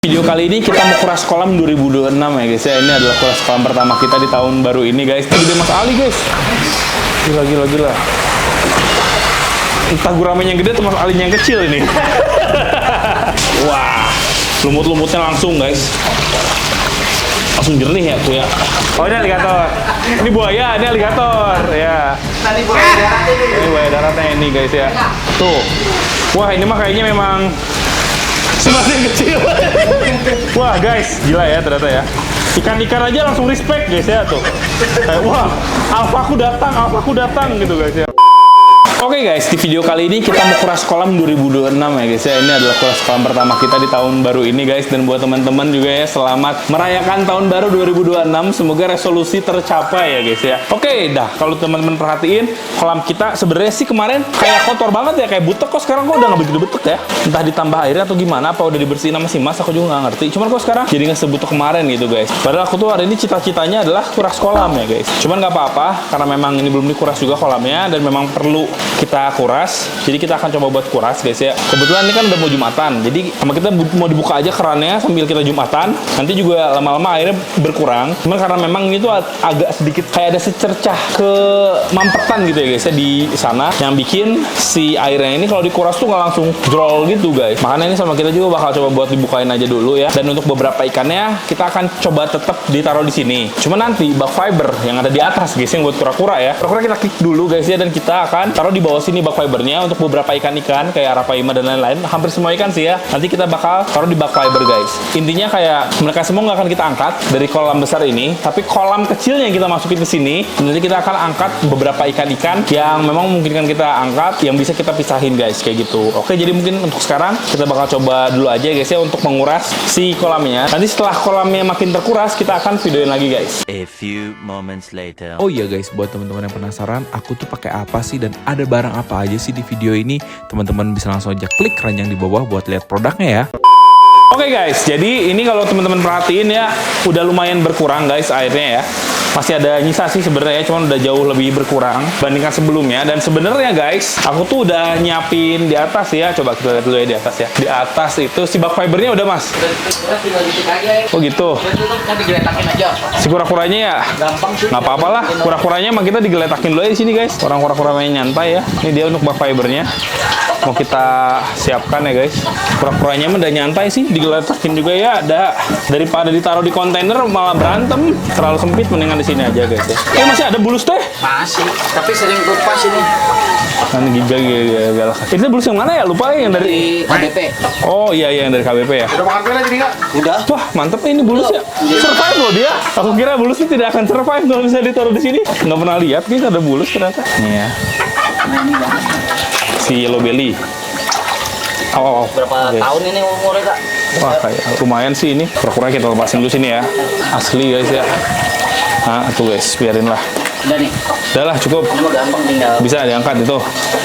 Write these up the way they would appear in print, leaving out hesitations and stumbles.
Video kali ini kita mau kuras kolam 2026 ya guys ya. Ini adalah kuras kolam pertama kita di tahun baru ini guys. Itu gede Mas Ali guys. Gila. Entah guramenya yang gede atau Mas Alinya yang kecil ini. Wah, lumut-lumutnya langsung guys. Langsung jernih ya tuh ya. Oh ini aligator. Ini buaya, ini aligator ya. Tadi buaya darat ini. Ini buaya daratnya ini guys ya. Tuh. Wah ini mah kayaknya memang semakin kecil. Wah guys, gila ya ternyata ya. Ikan-ikan aja langsung respect guys ya tuh. Wah, alfaku datang gitu guys ya. Oke guys, di video kali ini kita mau kuras kolam 2026 ya guys ya. Ini adalah kuras kolam pertama kita di tahun baru ini guys. Dan buat teman-teman juga ya, selamat merayakan tahun baru 2026. Semoga resolusi tercapai ya guys ya. Oke, dah kalau teman-teman perhatiin, kolam kita sebenarnya sih kemarin kayak kotor banget ya, kayak butek. Kok sekarang kok udah nggak begitu butek ya? Entah ditambah airnya atau gimana, apa udah dibersihin sama si Mas, aku juga nggak ngerti. Cuman kok sekarang jadi nggak sebutek kemarin gitu guys. Padahal aku tuh hari ini cita-citanya adalah kuras kolam ya guys. Cuman nggak apa-apa, karena memang ini belum dikuras juga kolamnya dan memang perlu kita kuras, jadi kita akan coba buat kuras guys ya. Kebetulan ini kan udah mau Jumatan, jadi sama kita mau dibuka aja kerannya sambil kita Jumatan. Nanti juga lama-lama airnya berkurang. Cuman karena memang ini tuh agak sedikit kayak ada secercah ke mampetan gitu ya guys ya di sana, yang bikin si airnya ini kalau dikuras tuh nggak langsung jrol gitu guys. Makanya ini sama kita juga bakal coba buat dibukain aja dulu ya. Dan untuk beberapa ikannya kita akan coba tetap ditaruh di sini. Cuma nanti bak fiber yang ada di atas guys yang buat kura-kura ya. Kura-kura kita klik dulu guys ya, dan kita akan taruh di bawah sini bak fibernya untuk beberapa ikan-ikan kayak arapaima dan lain-lain. Hampir semua ikan sih ya. Nanti kita bakal taruh di bak fiber guys. Intinya kayak mereka semua nggak akan kita angkat dari kolam besar ini, tapi kolam kecilnya yang kita masukin ke sini. Nanti kita akan angkat beberapa ikan-ikan yang memang memungkinkan kita angkat, yang bisa kita pisahin guys kayak gitu. Oke, jadi mungkin untuk sekarang kita bakal coba dulu aja guys ya untuk menguras si kolamnya. Nanti setelah kolamnya makin terkuras, kita akan videoin lagi guys. A few moments later. Oh iya guys, buat teman-teman yang penasaran, aku tuh pakai apa sih dan ada barang apa aja sih di video ini, teman-teman bisa langsung aja klik keranjang di bawah buat lihat produknya ya. Oke guys, jadi ini kalau teman-teman perhatiin ya, udah lumayan berkurang guys airnya ya. Masih ada nyisa sih sebenarnya, cuman udah jauh lebih berkurang bandingkan sebelumnya. Dan sebenarnya guys, aku tuh udah nyiapin di atas ya. Coba kita lihat dulu ya di atas ya. Di atas itu si bak fibernya udah mas. Tinggal dikit aja. Oh gitu. Kan digeletakin aja. Si kura-kuranya ya. Gampang sih. Nggak apa-apa lah. Kura-kuranya emang kita digeletakin dulu ya di sini guys. Orang kura-kura main nyantai ya. Ini dia untuk bak fibernya. Mau kita siapkan ya guys. Kura-kuranya udah nyantai sih, digeletakin juga ya. Ada daripada ditaruh di kontainer malah berantem, terlalu sempit, mendingan di sini aja guys ya. Masih ada bulus teh? Masih, tapi sering lepas ini. Kan galak. Itu bulus yang mana ya? Lupa ya, yang dari Di KBP. Oh iya yang dari KBP ya. Udah makan pela jadi nggak? Udah. Wah mantep ini bulus ya. Survive loh dia. Aku kira bulusnya tidak akan survive kalau bisa ditaruh di sini. Nggak pernah lihat guys ada bulus ternyata. Nih ya. Si yellow belly. Berapa Guys. tahun ini umurnya kak? Wah kayak lumayan sih ini. Kura-kura kita lepasin dulu sini ya. Asli guys ya. Nah tuh guys, biarin lah. Udah nih. Udah lah cukup. Ini mah gampang tinggal. Bisa diangkat itu.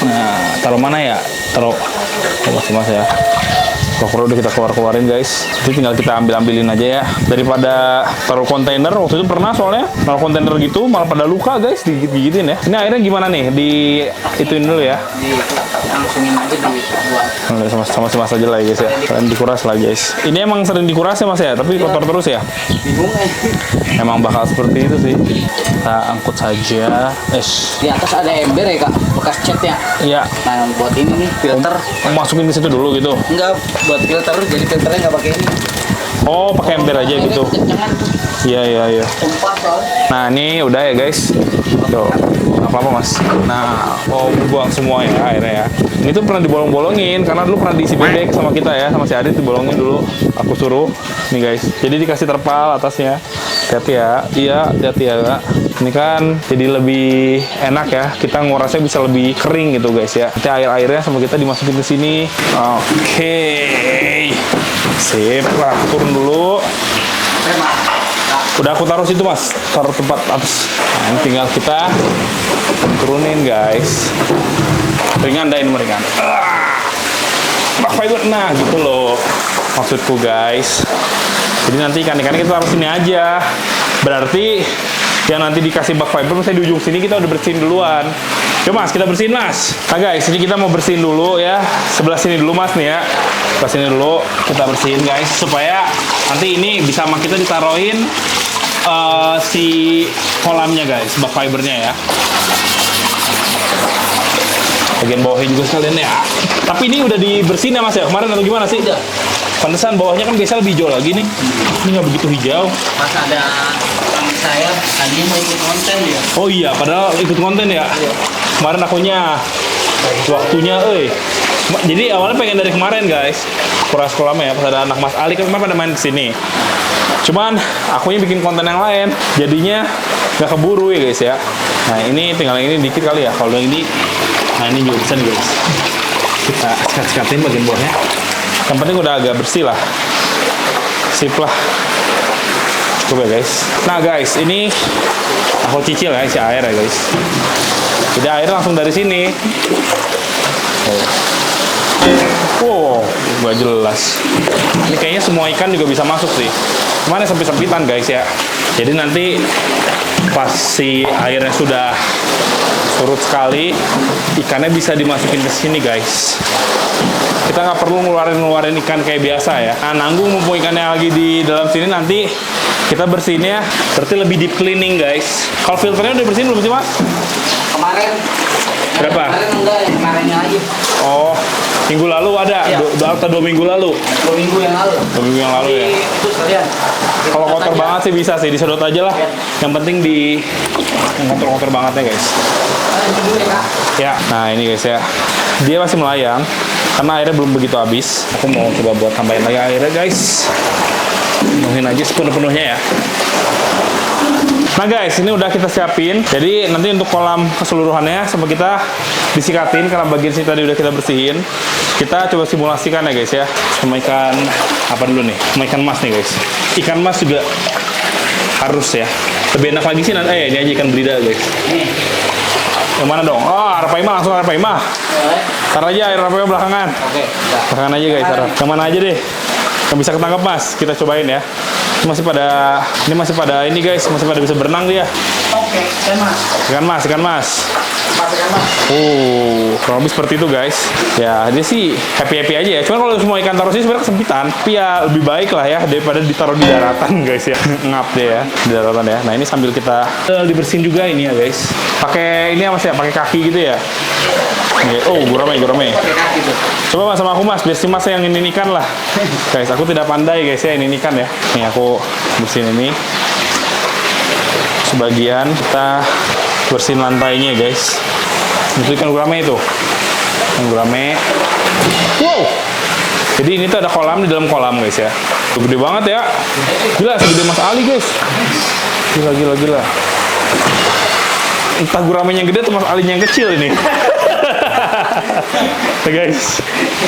Nah taruh mana ya? Taruh. Mas ya. Kura-kura udah kita keluarin guys. Itu tinggal kita ambilin aja ya. Daripada taruh kontainer, waktu itu pernah soalnya taruh kontainer gitu malah pada luka guys, digigit-gigitin ya. Ini airnya gimana nih? Di ituin dulu ya. Langsungin aja dibuat. Sama si Mas aja lah ya guys ya. Kalian dikuras lah guys. Ini emang sering dikuras ya Mas ya, tapi kotor terus ya. Bingung Emang bakal seperti itu sih. Kita angkut saja. Di atas ada ember ya kak, bekas catnya. Iya. Nah buat ini nih filter. Masukin ke situ dulu gitu. Enggak, buat filter jadi filternya nggak pakai ini. Oh, pakai ember aja gitu. Kencengan tuh. Iya. Tumpah soalnya. Nah, ini udah ya guys. Tuh. Apa-apa mas. Nah, mau buang semua ya airnya ya. Ini tuh pernah dibolong-bolongin karena dulu pernah diisi bebek sama kita ya, sama si Adit dibolongin dulu. Aku suruh. Nih guys. Jadi dikasih terpal atasnya. Hati-hati ya. Iya, hati-hati ya kak. Ini kan jadi lebih enak ya. Kita ngurasnya bisa lebih kering gitu guys ya. Nanti air-airnya sama kita dimasukin ke sini. Oke. Sip, lah turun dulu. Udah aku taruh situ mas, taruh tempat atas. Nah, ini tinggal kita turunin guys. Ringan dah ini meringan. Bak fiber, nah gitu loh maksudku guys. Jadi nanti ikan-ikannya kita taruh sini aja. Berarti yang nanti dikasih bak fiber misalnya di ujung sini kita udah bersihin duluan. Yuk mas, kita bersihin mas. Nah guys, ini kita mau bersihin dulu ya. Sebelah sini dulu mas nih ya. Ke sini dulu kita bersihin guys supaya nanti ini bisa sama kita ditaruhin si kolamnya guys, bak fibernya ya. Bagian bawahnya juga sekalian ya. Tapi ini udah dibersihin ya Mas ya kemarin atau gimana sih? Udah. Pantesan bawahnya kan biasa lebih hijau lagi nih. Ini nggak begitu hijau. Pas ada orang saya tadinya mau ikut konten ya. Oh iya, padahal ikut konten ya. Iya. Kemarin akunya waktunya, jadi awalnya pengen dari kemarin guys, kuras kolamnya ya. Pas ada anak Mas Ali kan kemarin pada main kesini. Cuman akunya bikin konten yang lain, jadinya nggak keburu ya guys ya. Nah ini tinggal ini dikit kali ya. Kalau yang ini, nah ini juga bisa nih guys. Kita sekat-sekatin bagian bawahnya. Yang penting udah agak bersih lah. Sip lah. Cukup ya guys. Nah guys, ini aku cicil ya isi air ya guys. Jadi air langsung dari sini. Wow, gak jelas. Ini kayaknya semua ikan juga bisa masuk sih. Cuman ya sempit-sempitan guys ya. Jadi nanti pas si airnya sudah surut sekali, ikannya bisa dimasukin ke sini guys. Kita nggak perlu ngeluarin ikan kayak biasa ya. Nah, nanggung mumpung ikannya lagi di dalam sini, nanti kita bersihinnya berarti lebih deep cleaning guys. Kalau filternya udah bersihin belum sih Mas? Kemarin. Berapa? Kemarin enggak, yang kemarinnya aja. Oh, minggu lalu ada? Iya. Atau 2 minggu lalu? 2 minggu yang lalu. 2 minggu yang lalu ya? Itu sekalian. Kalau kotor banget sih bisa sih, disedot aja lah. Yang penting di yang kotor-kotor bangetnya guys. Ya, nah ini guys ya. Dia masih melayang karena airnya belum begitu habis. Aku mau coba buat tambahin lagi airnya guys. Penuhin aja sepenuh-penuhnya ya. Nah guys, ini udah kita siapin. Jadi nanti untuk kolam keseluruhannya sama kita disikatin karena bagian sini tadi udah kita bersihin. Kita coba simulasikan ya guys ya. Sama ikan apa dulu nih? Sama ikan mas nih guys. Ikan mas juga harus ya. Lebih enak lagi sih nanti. Ini aja ikan belida guys. Nih. Yang mana dong? Oh, arapaima langsung arapaima. Ntar aja air arapaima belakangan. Oke, udah. Belakangan aja guys. Yang mana aja deh. Yang bisa ketangkep mas. Kita cobain ya. Masih pada ini guys, masih pada bisa berenang dia. Oke, Ikan mas. ikan mas. Kurang lebih seperti itu guys. Ya, dia sih happy aja ya. Cuman kalau semua ikan taruh sini sebenarnya kesempitan. Tapi ya lebih baik lah ya daripada ditaruh di daratan guys ya. Ngap deh ya di daratan ya. Nah ini sambil kita dibersihin juga ini ya guys. Pakai ini apa sih? Pakai kaki gitu ya. Oh, gurame. Pakai kaki tuh. Coba mas sama aku mas, biar si mas yang ini ikan lah. Guys, aku tidak pandai guys ya ini ikan ya. Nih aku bersihin ini. Sebagian kita bersihin lantainya guys. Itu ikan gurame itu. Ikan gurame. Wow. Jadi ini tuh ada kolam di dalam kolam guys ya. Tuh, gede banget ya. Gila, segede Mas Ali guys. Gila. Entah guramenya yang gede atau Mas Alinya yang kecil ini. Nah, guys.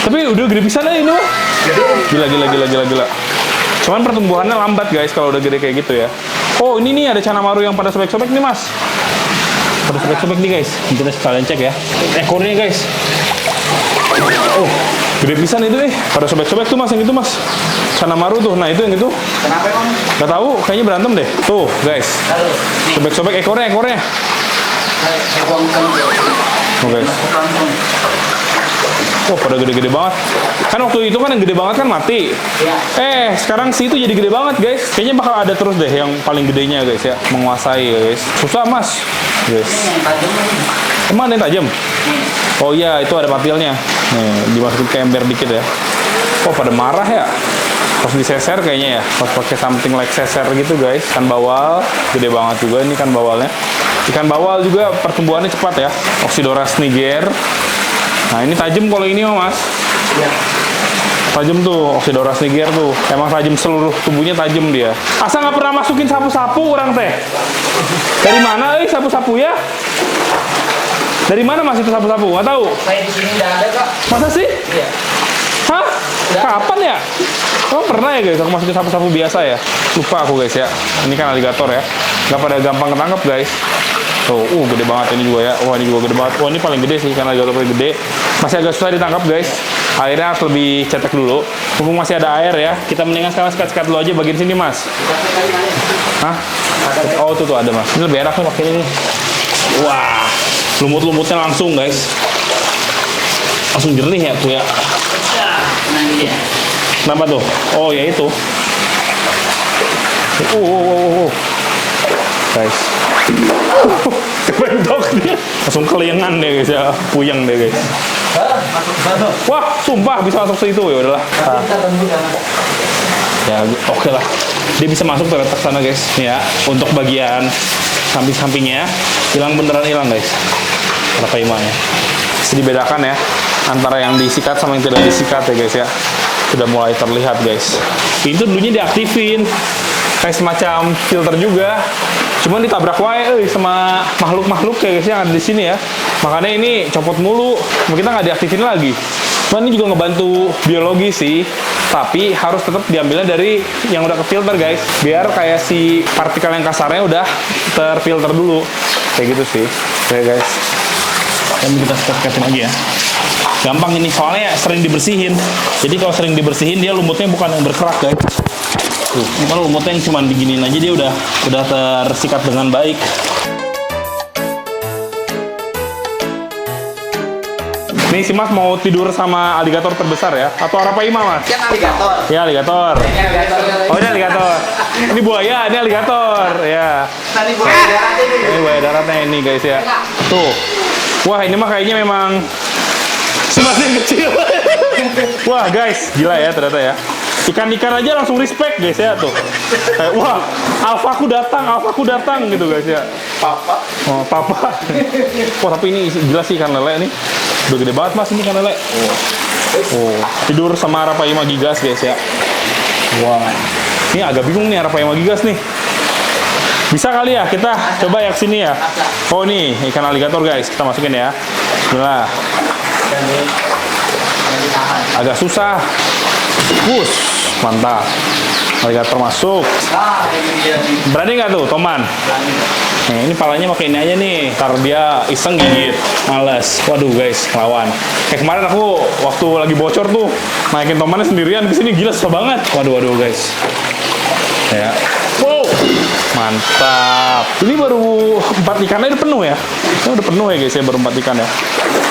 Tapi udah gede pisan aja ini mah. Gila. Cuman pertumbuhannya lambat guys kalau udah gede kayak gitu ya. Oh, ini nih ada canamaru yang pada sobek-sobek nih Mas. Pada sobek-sobek nih guys. Kita sekalian cek ya. Ekornya guys. Oh, gede pisan itu pada sobek-sobek tuh Mas, yang itu Mas. Canamaru tuh. Nah, itu yang itu. Kenapa emang? Gak tahu, kayaknya berantem deh. Tuh, guys. Sobek-sobek ekornya. Oh, guys. Oh, pada gede-gede banget. Kan waktu itu kan yang gede banget kan mati. Ya. Sekarang sih itu jadi gede banget, guys. Kayaknya bakal ada terus deh yang paling gedenya, guys ya. Menguasai, guys. Susah, Mas. Guys. Emang ada yang tajam? Oh iya, itu ada patilnya. Nih, dimasukin ke ember dikit ya. Oh, pada marah ya. Pas diseser kayaknya ya. Pas pakai something like seser gitu, guys. Ikan bawal, gede banget juga ini ikan bawalnya. Ikan bawal juga pertumbuhannya cepat ya. Oxydoras niger. Nah, ini tajam kalau ini, Mas. Iya. Tajam tuh, Oxydoras niger tuh. Emang tajam, seluruh tubuhnya tajam dia. Asa nggak pernah masukin sapu-sapu orang teh. Dari mana, sapu-sapu ya? Dari mana Mas itu sapu-sapu? Nggak tahu. Saya di sini udah ada, Kak. Masa sih? Iya. Hah? Kapan ya? Oh, pernah ya guys, aku masukin sapu-sapu biasa ya. Lupa aku guys ya. Ini kan aligator ya. Nggak pada gampang ketangkep guys. Tuh, gede banget ini juga ya. Wah, ini juga gede banget. Wah, ini paling gede sih karena aligator paling gede. Masih agak susah ditangkap guys. Airnya harus lebih cetek dulu. Mumpung masih ada air ya. Kita mendingan sekarang sekat-sekat dulu aja bagian sini Mas. Hah? Oh, tuh ada Mas. Ini lebih enak nih pakai ini. Wah, lumut-lumutnya langsung guys. Langsung jernih ya tuh ya. nanti ya. Kenapa tuh? Oh ya itu. Guys. Kebentok dia. Langsung kelingan deh guys ya. Puyeng deh guys. Masuk ke sana. Wah, sumpah bisa masuk situ ya udahlah. Tapi kita tunggu jangan. Ya oke lah. Dia bisa masuk ternyata ke sana guys. Nih ya, untuk bagian samping-sampingnya hilang, beneran hilang guys. Arapaima-nya. Bisa dibedakan ya antara yang disikat sama yang tidak disikat ya guys ya. Sudah mulai terlihat guys. Itu dulunya diaktifin kayak semacam filter juga, cuman ditabrak wae sama makhluk-makhluk ya guys yang ada di sini ya. Makanya ini copot mulu, kita nggak diaktifin lagi. Cuman ini juga ngebantu biologi sih, tapi harus tetap diambilnya dari yang udah kefilter guys, biar kayak si partikel yang kasarnya udah terfilter dulu, kayak gitu sih. Oke guys, dan kita sekat-sekatin lagi ya. Gampang ini, soalnya sering dibersihin. Jadi kalau sering dibersihin dia lumutnya bukan yang berkerak guys. Tuh, kalau lumutnya yang cuma diginiin aja dia udah tersikat dengan baik. Nih si Mas mau tidur sama aligator terbesar ya? Atau arapaima Mas? Yang aligator. Ya aligator. Oh ini aligator. Ini buaya, ini aligator. Ya. Tadi buaya darat ini. Ini buaya daratnya ini guys ya. Tuh. Wah ini mah kayaknya memang semakin kecil. Wah guys, gila ya ternyata ya. Ikan-ikan aja langsung respect guys ya tuh. Kayak wah, alfaku datang gitu guys ya. Papa. Oh, papa. Wah, tapi ini gila sih ikan lele nih. Udah gede banget Mas ini ikan lele. Oh, tidur sama arapaima gigas guys ya. Wah. Ini agak bingung nih arapaima gigas nih. Bisa kali ya kita coba ya kesini ya. Oh nih ikan aligator guys, kita masukin ya. Bismillah. Agak susah. Wush, mantap. Aligator masuk. Nah, ini dia nih. Berani nggak tuh, Toman? Berani. Nih, ini palanya pakai ini aja nih. Ntar dia iseng gigit. Males. Waduh guys, ngelawan. Kayak kemarin aku waktu lagi bocor tuh naikin Tomannya sendirian ke sini, gila susah banget. Waduh guys. Ya. Wow. Mantap. Ini baru 4 ikannya udah penuh ya. Ini udah penuh ya guys ya, baru 4 ikan ya.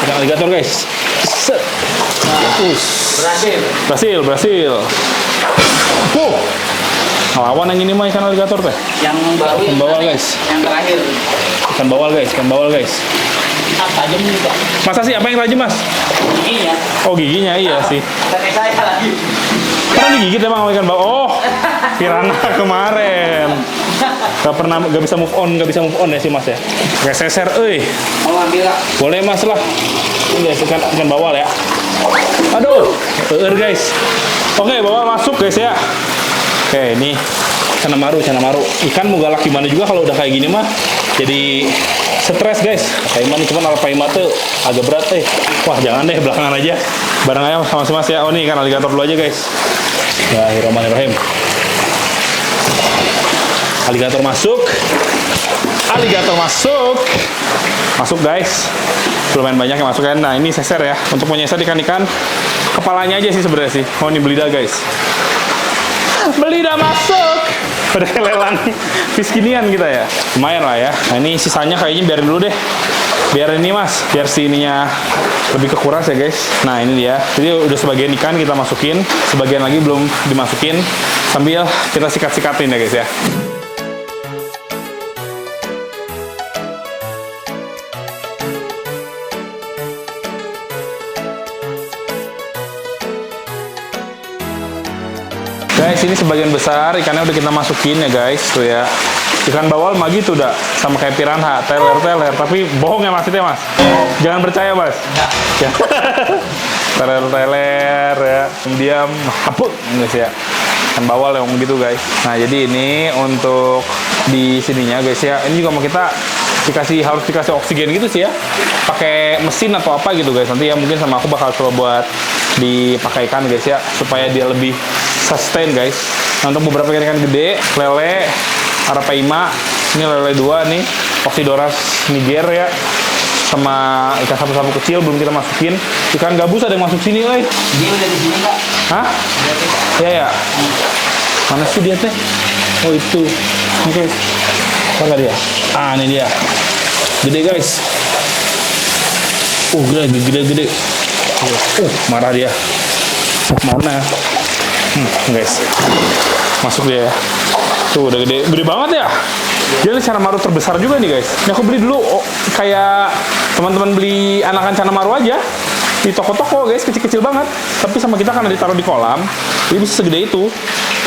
Ikan aligator guys. Set. Berhasil. Ngelawan yang ini mah ikan aligator teh. Yang baru Ikan bawal guys. Yang terakhir. Ikan bawal guys. Apa aja juga. Masa sih apa yang tajam Mas? Giginya. Oh giginya iya sih. Kayak saya lagi. Pernah digigit emang sama ikan bawal? Oh, piranha kemarin. Gak bisa move on ya si Mas ya. Kayak seser, Mau ambil nggak? boleh Mas lah. Ini guys ikan bawal ya. Aduh, guys. Oke, bawal masuk guys ya. Oke, ini cana maru. Ikan mau galak gimana juga kalau udah kayak gini mah jadi stres guys. Arapaima nih, cuman arapaima tuh agak berat Wah, jangan deh, belakangan aja. Bareng aja sama si Mas ya. Oh, nih ikan aligator dulu aja guys. Bismillahirrahmanirrahim. Aligator masuk. Masuk guys. Lumayan banyak yang masuk kan. Nah, ini seser ya. Untuk menyeser ikan-ikan kepalanya aja sih sebenarnya sih. Oh, ini belida guys. Belida masuk. Udah lelang fiskinian kita ya. Lumayan lah ya. Nah, ini sisanya kayaknya biarin dulu deh. Biar ini Mas, biar si ininya lebih kekuras ya guys. Nah, ini dia. Jadi udah sebagian ikan kita masukin, sebagian lagi belum dimasukin. Sambil kita sikat-sikatin ya guys ya. Guys, ini sebagian besar ikannya udah kita masukin ya guys, tuh ya. Ikan bawal mah gitu udah, sama kayak piranha, teler, tapi bohong ya maksudnya Mas. Jangan percaya Mas. Ya. Teler ya, diam haput guys ya. Ikan bawal yang gitu guys. Nah, jadi ini untuk di sininya guys ya. Ini juga mau kita harus dikasih oksigen gitu sih ya. Pakai mesin atau apa gitu guys. Nanti ya mungkin sama aku bakal coba buat dipakaikan guys ya, supaya dia lebih sustain guys. Nah, untuk beberapa ikan gede, lele, arapaima, ini lele 2 nih, Oxydoras Niger ya, sama ikan sapu-sapu kecil belum kita masukin. Ikan gabus ada yang masuk sini, Dia udah di sini Kak. Hah? Ya. Mana sih dia teh? Oh itu. Oke. Mana dia? Ah, ini dia. Gede guys. Gede. Marah dia. Mana? Guys, masuk dia ya. Tuh udah gede banget ya. Dia ini Chanamaru terbesar juga nih guys. Ini aku beli dulu kayak teman-teman beli anakan Chanamaru aja di toko-toko guys, kecil-kecil banget. Tapi sama kita karena ditaruh di kolam, jadi bisa segede itu.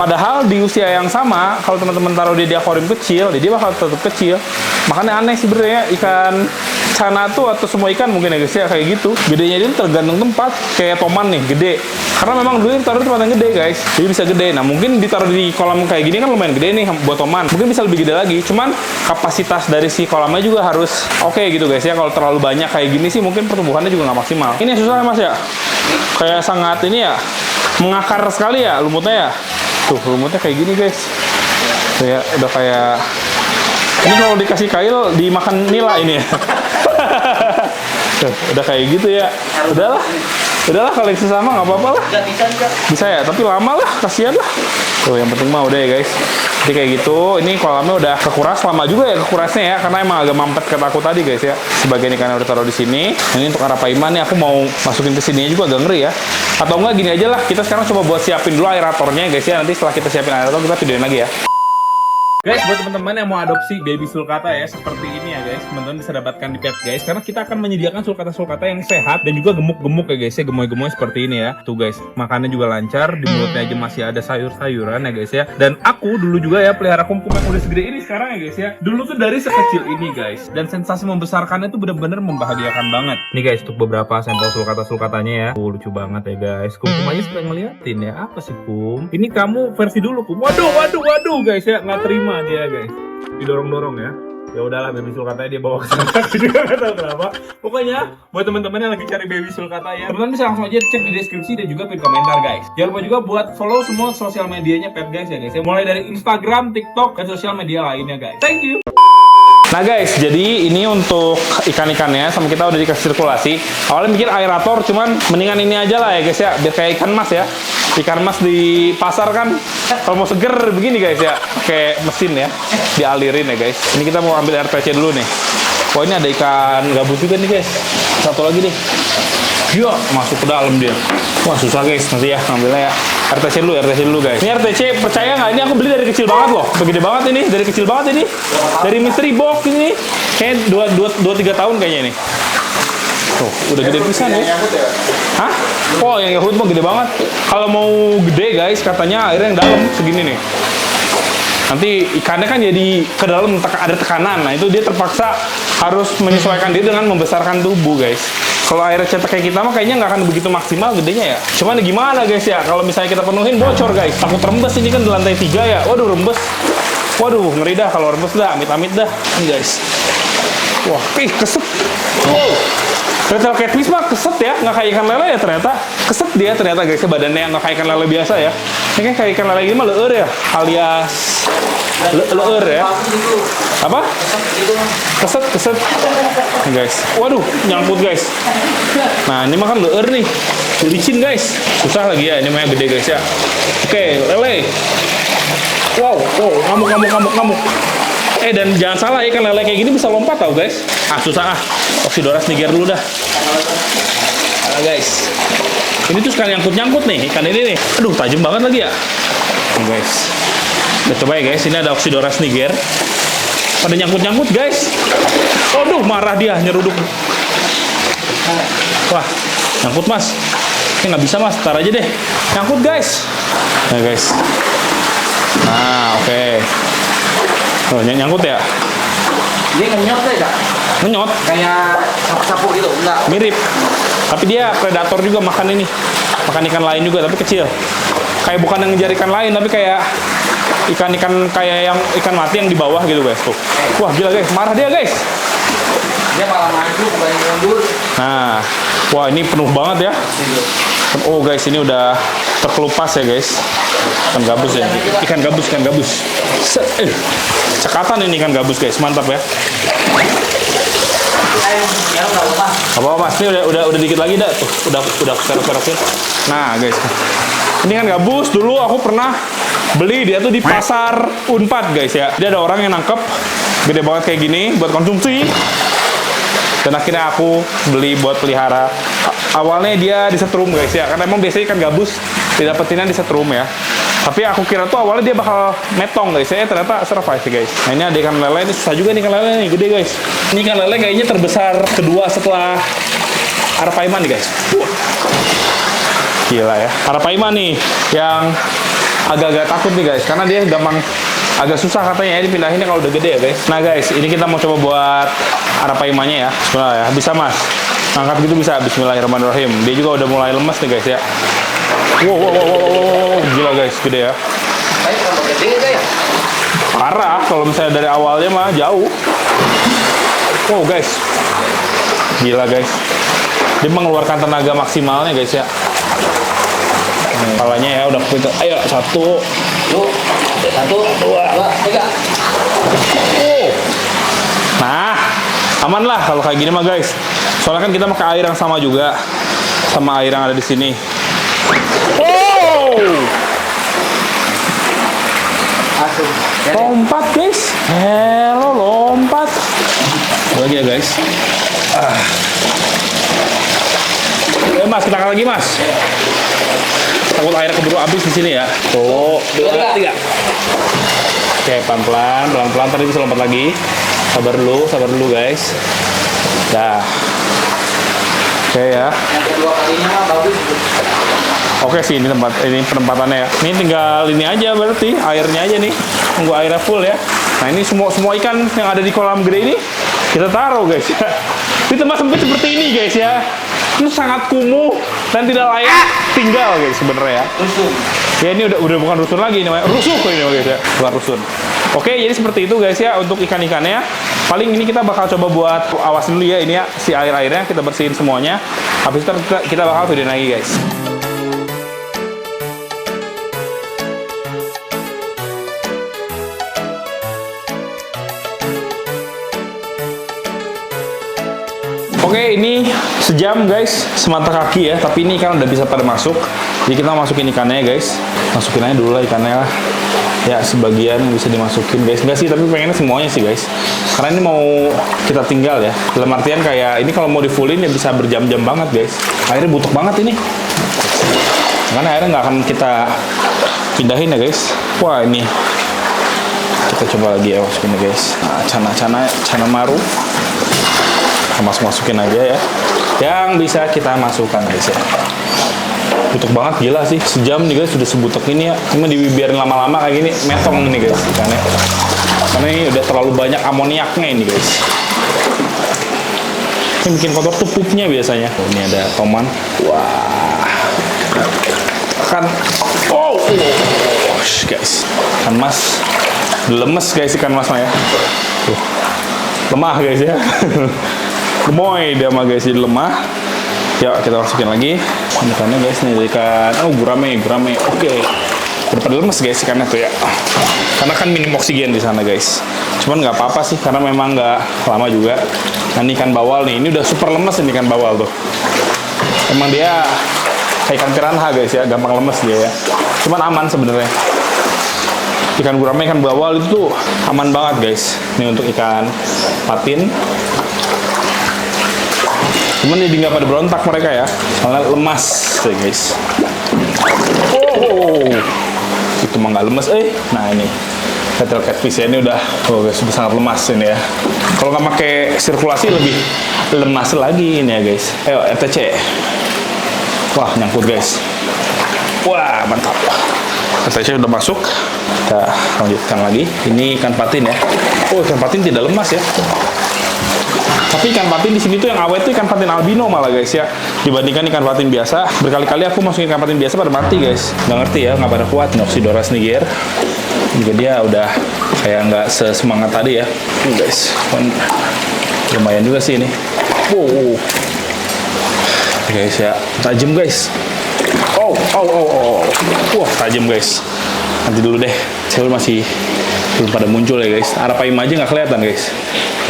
Padahal di usia yang sama, kalau teman-teman taruh dia di akuarium kecil, dia bakal tetap kecil. Makanya aneh sih sebenarnya ikan Chana tuh atau semua ikan mungkin ya guys ya kayak gitu. Gedenya itu tergantung tempat. Kayak toman nih gede. Karena memang dulu ditaruh di tempat yang gede guys, jadi bisa gede. Nah mungkin ditaruh di kolam kayak gini kan lumayan gede nih buat toman. Mungkin bisa lebih gede lagi. Cuman kapasitas dari si kolamnya juga harus oke gitu guys ya. Kalau terlalu banyak kayak gini sih mungkin pertumbuhannya juga nggak maksimal. Ini susah mas ya. Kayak sangat ini ya, mengakar sekali ya lumutnya ya. Tuh lumutnya kayak gini guys. Tuh ya udah kayak. Ini kalau dikasih kail dimakan nila ini ya. Tuh, udah kayak gitu ya. Udahlah kalau yang sesama nggak apa-apa lah. Bisa ya, tapi lama lah, kasihan lah. Tuh yang penting mah udah ya guys. Jadi kayak gitu, ini kolamnya udah kekuras, lama juga ya kekurasnya ya, karena emang agak mampet kata aku tadi guys ya. Sebagian ikannya udah taruh di sini. Ini untuk Arapaima nih, aku mau masukin ke sini juga agak ngeri ya. Atau enggak gini aja lah, kita sekarang coba buat siapin dulu aeratornya guys ya. Nanti setelah kita siapin aerator kita videoin lagi ya. Guys, buat teman-teman yang mau adopsi baby sulcata ya, seperti ini ya guys, teman-teman bisa dapatkan di pet guys, karena kita akan menyediakan sulcata-sulcata yang sehat dan juga gemuk-gemuk ya guys ya, gemoy-gemoy seperti ini ya. Tuh guys, makannya juga lancar, di mulutnya aja masih ada sayur-sayuran ya guys ya. Dan aku dulu juga ya pelihara kumkum yang udah segede ini sekarang ya guys ya. Dulu tuh dari sekecil ini guys, dan sensasi membesarkannya tuh bener-bener membahagiakan banget. Nih guys, untuk beberapa sampel sulcata-sulcatanya ya. Lucu banget ya guys. Kumkum aja suka ngeliatin ya. Apa sih Kum? Ini kamu versi dulu Kum. Waduh guys ya, nggak terima dia guys, didorong-dorong ya. Ya udahlah, baby sulcatanya dia bawa ke sana. Juga nggak tahu kenapa. Pokoknya buat teman-teman yang lagi cari baby sulcata ya, teman-teman bisa langsung aja cek di deskripsi dan juga pin komentar guys. Jangan lupa juga buat follow semua sosial medianya pet guys ya guys. Mulai dari Instagram, TikTok, dan sosial media lainnya guys. Thank you. Nah guys, jadi ini untuk ikan-ikannya sama kita udah dikasih sirkulasi. Awalnya mikir aerator, cuman mendingan ini aja lah ya guys ya, biar kayak ikan mas ya. Ikan mas di pasar kan kalau mau seger begini guys ya, pakai mesin ya, dialirin ya guys. Ini kita mau ambil RTC dulu nih. Wah ini ada ikan gabus juga nih guys. Satu lagi nih. Ya, masuk ke dalam dia. Wah susah guys nanti ya ngambilnya ya. RTC dulu guys. Ini RTC percaya nggak? Ini aku beli dari kecil banget loh. Begede banget ini, dari kecil banget ini. Dari mystery box ini. Kayak 2-3 tahun kayaknya ini. Tuh, udah gede pisan ya. Hah? Oh, yang Yahut mah gede banget. Kalau mau gede guys, katanya airnya yang dalam segini nih. Nanti ikannya kan jadi ke dalam ada tekanan. Nah, itu dia terpaksa harus menyesuaikan diri dengan membesarkan tubuh guys. Kalau airnya cetak kayak kita mah kayaknya nggak akan begitu maksimal gedenya ya. Cuman gimana guys ya, kalau misalnya kita penuhin bocor guys. Takut rembes, ini kan di lantai 3 ya. Waduh rembes. Waduh ngeri dah kalau rembes dah, amit-amit dah. Ini guys. Wah, keset. Wow. Turtle catfish mah keset ya, nggak kayak ikan lele ya ternyata. Keset dia ternyata guys, badannya nggak kayak ikan lele biasa ya. Ini kayak ikan lele ini mah leur ya, alias leur ya. Apa? Keset. Nih guys, waduh nyangkut guys. Nah ini mah kan leur nih, licin guys. Susah lagi ya, ini mah gede guys ya. Oke, lele. Wow, ngamuk. Dan jangan salah ikan lele kayak gini bisa lompat tau guys. Susah Oxydoras niger dulu dah. Nah guys, ini tuh sekali nyangkut nih ikan ini nih. Aduh tajam banget lagi ya. Nih guys, udah coba ya guys. Ini ada Oxydoras niger. Pada nyangkut guys. Aduh marah dia nyeruduk. Wah nyangkut mas. Ini nggak bisa mas, tar aja deh. Nyangkut guys. Nah guys. Nah oke. Oh, nyangkut ya? Dia ngenyot ya kak? Ngenyot? Kayak sapu-sapu gitu? Enggak? Mirip. Tapi dia predator juga makan ini. Makan ikan lain juga, tapi kecil. Kayak bukan yang ngejar ikan lain, tapi kayak ikan-ikan kayak yang ikan mati yang di bawah gitu guys. Tuh. Wah gila guys, marah dia guys. Dia malah maju, bukan mundur. Nah, wah ini penuh banget ya. Oh guys, ini udah terkelupas ya guys. Ikan gabus ya. Ikan gabus. Cekatan ini ikan gabus guys, mantap ya. Apa mas? Ini udah dikit lagi dah. Tuh, udah aku serok-serokin. Nah guys, ini kan gabus. Dulu aku pernah beli dia tuh di pasar Unpad guys ya. Dia ada orang yang nangkep gede banget kayak gini buat konsumsi. Dan akhirnya aku beli buat pelihara. Awalnya dia disetrum guys ya, karena emang biasanya ikan gabus didapetinnya disetrum ya. Tapi aku kira tuh awalnya dia bakal metong guys ya, ternyata survive guys. Nah ini ada ikan lele, ini susah juga nih ikan lele nih, gede guys. Ini ikan lele kayaknya terbesar kedua setelah Arapaima nih guys. Gila ya, Arapaima nih yang agak-agak takut nih guys, karena dia gampang agak susah katanya ya dipindahinnya kalau udah gede ya guys. Nah guys, ini kita mau coba buat Arapaimanya ya. Bismillah ya, bisa mas. Angkat gitu bisa, bismillahirrahmanirrahim. Dia juga udah mulai lemes nih guys ya. Wow, gila guys, gede ya. Parah, kalau misalnya dari awalnya mah jauh. Wow guys, gila guys. Dia mengeluarkan tenaga maksimalnya guys ya. Kepalanya ya udah pintar. Ayo, 1, 1, 2, 3. Nah, aman lah kalau kayak gini mah guys. Soalnya kan kita pakai air yang sama juga sama air yang ada di sini. Lompat guys. Hello, lompat. Lagi ya guys. Mas, kita angkat lagi mas. Takut airnya keburu habis di sini ya. 1, 2, 3. Oke, pelan-pelan tadi bisa lompat lagi. Sabar dulu guys. Dah. Oke ya. Yang kedua kalinya mah bagus. Oke sih ini penempatannya ya. Ini tinggal ini aja berarti airnya aja nih. Tunggu airnya full ya. Nah ini semua ikan yang ada di kolam gede ini kita taruh guys ya. Di tempat sempit seperti ini guys ya. Itu sangat kumuh dan tidak layak tinggal guys sebenarnya ya. Rusun. Ya ini udah bukan rusun lagi, ini rusuh ini guys ya, bukan rusun. Oke, jadi seperti itu guys ya untuk ikan-ikannya. Paling ini kita bakal coba buat awasin dulu ya ini ya si air-airnya kita bersihin semuanya. Habis itu kita bakal video lagi guys. Oke, ini sejam guys, semata kaki ya. Tapi ini ikan udah bisa pada masuk. Jadi kita masukin ikannya guys. Masukin aja dulu lah ikannya lah. Ya, sebagian bisa dimasukin guys. Enggak sih, tapi pengennya semuanya sih guys. Karena ini mau kita tinggal ya. Dalam artian kayak ini kalau mau di fullin ya bisa berjam-jam banget guys. Airnya butuh banget ini. Karena airnya nggak akan kita pindahin ya guys. Wah, ini kita coba lagi ya masukin guys. Nah, cana maru. Masukin aja ya yang bisa kita masukkan guys ya. Butuh banget gila sih, sejam nih guys sudah sebutek ini ya. Cuma dibiarin lama-lama kayak gini metong nih guys ikannya, karena ini udah terlalu banyak amoniaknya ini guys. Yang bikin kotor tuh pupnya biasanya. Ini ada toman. Wah, kan guys, ikan mas lemes guys, ikan mas mah ya. Tuh, lemah guys ya. Gemoy dia mah guys, jadi lemah. Ya kita masukin lagi ikannya guys nih, ikan gurame. Oke, udah pada lemes guys ikannya tuh ya, karena kan minim oksigen di sana guys. Cuman nggak apa-apa sih karena memang nggak lama juga. Nah ini ikan bawal nih, ini udah super lemes ini ikan bawal tuh. Emang dia kayak ikan piranha guys ya, gampang lemes dia ya. Cuman aman sebenarnya. Ikan gurame, ikan bawal itu tuh aman banget guys. Ini untuk ikan patin. Cuman jadi nggak pada berontak mereka ya, soalnya lemas tuh guys. Itu mah nggak lemes Nah ini petrol catfish ya, ini udah guys, sudah sangat lemas ini ya. Kalau nggak pakai sirkulasi lebih lemas lagi ini ya guys. Ayo RTC. Wah nyangkut guys. Wah mantap. RTC udah masuk. Kita lanjutkan lagi. Ini ikan patin ya. Ikan patin tidak lemas ya. Tapi ikan patin di sini tuh yang awet tuh ikan patin albino malah guys ya, dibandingkan ikan patin biasa. Berkali-kali aku masukin ikan patin biasa pada mati guys, nggak ngerti ya, nggak pada kuat. Noxidoras niger juga dia udah kayak nggak sesemangat tadi ya guys. Lumayan juga sih ini. Guys ya, tajam guys. Wah tajam guys. Nanti dulu deh, saya masih belum pada muncul ya guys. Arapaima aja nggak kelihatan guys.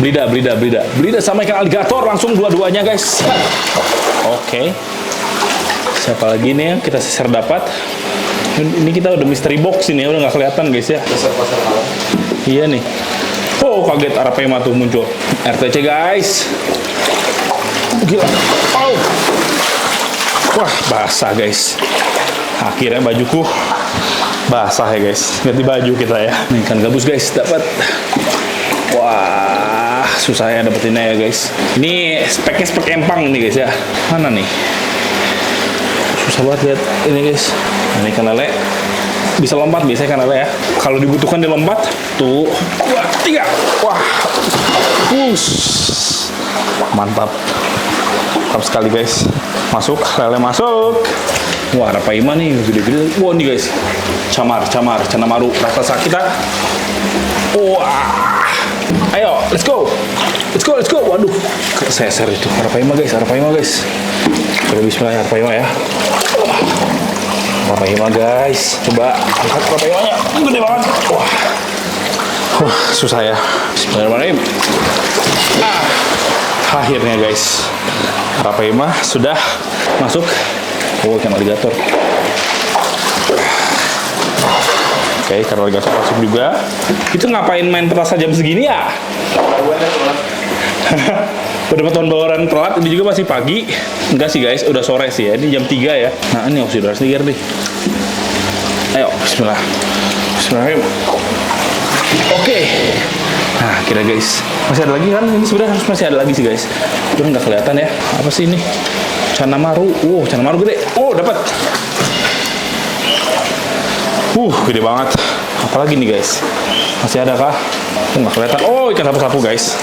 Brida sama ikan alligator langsung dua-duanya guys. Oke. Siapa lagi nih yang kita sisir dapat? Ini kita udah mystery box ini ya, udah nggak kelihatan guys ya. Iya nih. Kaget Arapaima tuh muncul. RTC guys. Gila. Oh. Wah, basah guys. Akhirnya bajuku basah ya guys. Ganti baju kita ya. Nih ikan gabus guys, dapat. Wah, susah ya dapetinnya ya guys. Ini speknya spek empang nih guys ya. Mana nih? Susah banget lihat ini guys. Nah, ini ikan lele. Bisa lompat biasanya ikan lele ya. Kalau dibutuhkan dia lompat. Tuh. 2, 3. Wah. Mantap. Mantap sekali guys. Masuk, lele masuk. Wah, ada paima nih, gede-gede. Wah, nih guys. Camar, canamaru, raksasa kita. Wah. Ayo, let's go. Waduh, keseser itu. Arapaima guys. Udah bismillah ya, Arapaima ya. Arapaima guys. Coba angkat Arapaimanya. Gede banget. Wah, susah ya. Bismillahirrahmanirrahim. Akhirnya guys, Arapaima sudah masuk. Oh, ikan aligator. Oke, ikan aligator masuk juga. Itu ngapain main petasan jam segini ya? Udah tahun telat, ini juga masih pagi. Enggak sih guys, udah sore sih ya. Ini jam 3 ya. Nah, ini oksidator segar nih. Ayo, bismillah. Bismillahirrahmanirrahim. Oke. Nah, kira guys. Masih ada lagi kan? Ini sebenarnya harus masih ada lagi sih guys. Cuma nggak kelihatan ya. Apa sih ini? Canamaru. Wow, canamaru gede. Oh, dapat. Gede banget. Apalagi nih guys? Masih ada kah? Nggak kelihatan. Oh, ikan sapu-sapu guys.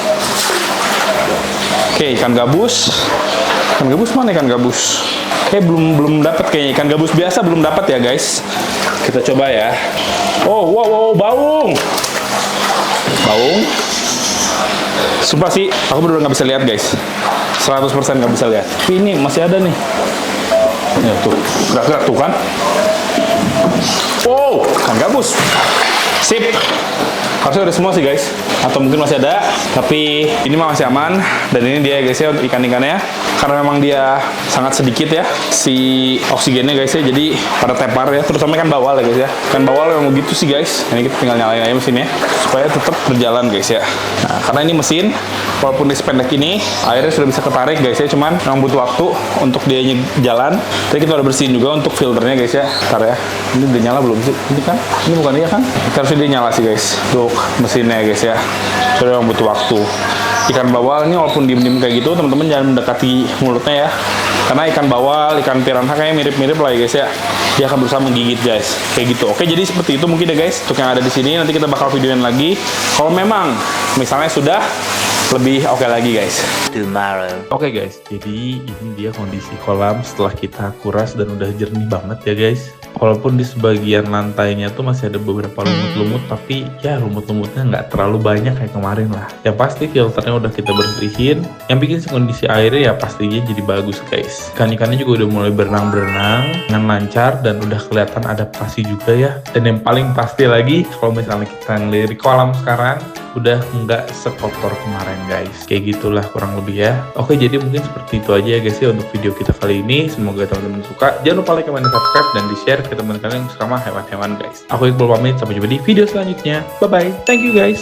Oke, ikan gabus. Ikan gabus mana ikan gabus? Belum dapat kayaknya. Ikan gabus biasa belum dapat ya guys. Kita coba ya. Oh, wow, baung. Sumpah sih, aku bener nggak bisa lihat guys. 100% nggak bisa lihat. Tapi ini masih ada nih. Ya tuh, gerak-gerak tuh kan. Wow, ikan gabus. Sip. Harusnya udah semua sih guys. Atau mungkin masih ada. Tapi ini mah masih aman. Dan ini dia guys ya ikan-ikannya. Karena memang dia sangat sedikit ya si oksigennya guys ya. Jadi pada tepar ya. Terutama ikan bawal ya guys ya. Ikan bawal memang gitu sih guys. Ini kita tinggal nyalain aja mesinnya. Supaya tetap berjalan guys ya. Nah, karena ini mesin. Walaupun di sependek ini, airnya sudah bisa ketarik guys ya. Cuman memang butuh waktu untuk dia jalan. Tadi kita udah bersihin juga untuk filternya guys ya. Ntar ya. Ini udah nyala belum sih? Ini kan? Ini bukan dia kan? Kita harusnya dia nyala sih guys. Untuk mesinnya guys ya. Sudah memang butuh waktu. Ikan bawal ini walaupun diem-diem kayak gitu, teman-teman jangan mendekati mulutnya ya. Karena ikan bawal, ikan piranha kayaknya mirip-mirip lah ya guys ya. Dia akan berusaha menggigit guys. Kayak gitu. Oke, jadi seperti itu mungkin ya guys. Untuk yang ada di sini nanti kita bakal videoin lagi. Kalau memang misalnya sudah lebih oke lagi guys. Tomorrow. Oke guys, jadi ini dia kondisi kolam setelah kita kuras dan udah jernih banget ya guys. Walaupun di sebagian lantainya tuh masih ada beberapa lumut-lumut, tapi ya lumut-lumutnya nggak terlalu banyak kayak kemarin lah. Yang pasti filternya udah kita bersihin. Yang bikin si kondisi airnya ya pastinya jadi bagus guys. Ikan-ikannya juga udah mulai berenang-berenang dengan lancar dan udah kelihatan adaptasi juga ya. Dan yang paling pasti lagi, kalau misalnya kita ngelirik kolam sekarang, udah nggak sekotor kemarin guys. Kayak gitulah kurang lebih ya. Oke, jadi mungkin seperti itu aja ya guys ya untuk video kita kali ini. Semoga teman-teman suka. Jangan lupa like, comment, dan subscribe, dan di-share ke teman-teman kalian yang suka sama hewan-hewan guys. Aku Iqbal pamit, sampai jumpa di video selanjutnya. Bye-bye. Thank you guys.